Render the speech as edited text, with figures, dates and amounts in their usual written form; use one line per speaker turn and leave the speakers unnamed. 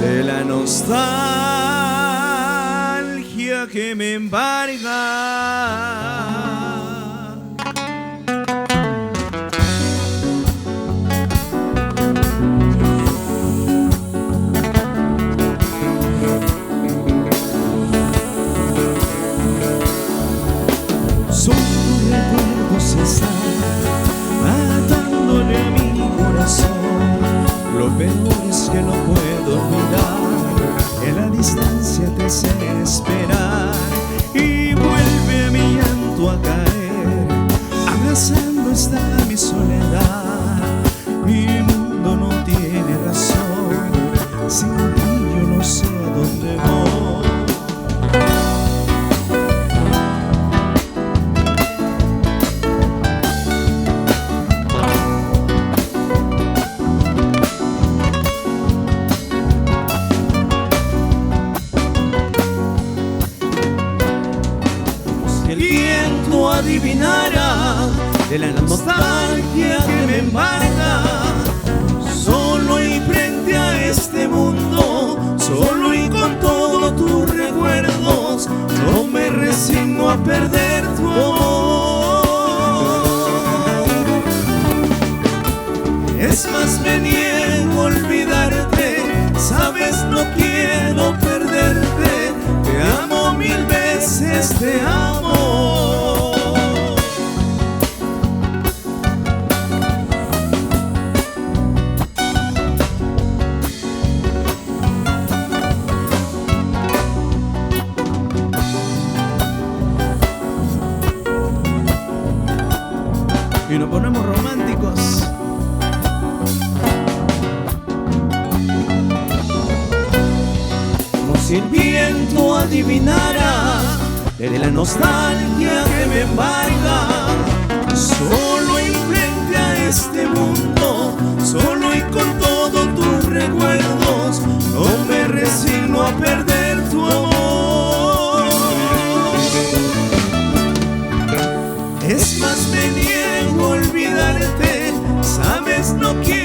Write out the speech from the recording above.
de la nostalgia que me embarga. Son tus recuerdos están atándole a mi corazón. Lo peor es que no puedo olvidar, en la distancia te sé esperar. Y vuelve mi llanto a caer, abrazando está mi soledad. Mi mundo no tiene razón, sin ti yo no sé a dónde voy. El viento adivinará de la nostalgia que me embarga. Solo y frente a este mundo, solo y con todos tus recuerdos, no me resigno a perder tu amor. Es más, me niego a olvidarte, sabes, no quiero perderte. Te amo mil veces, te amo. Y nos ponemos románticos. Como si el viento adivinara de la nostalgia que me embarga. Solo y frente a este mundo, solo y con todos tus recuerdos, no me resigno a perder tu amor. Es más, me niego a olvidarte, sabes, no quiero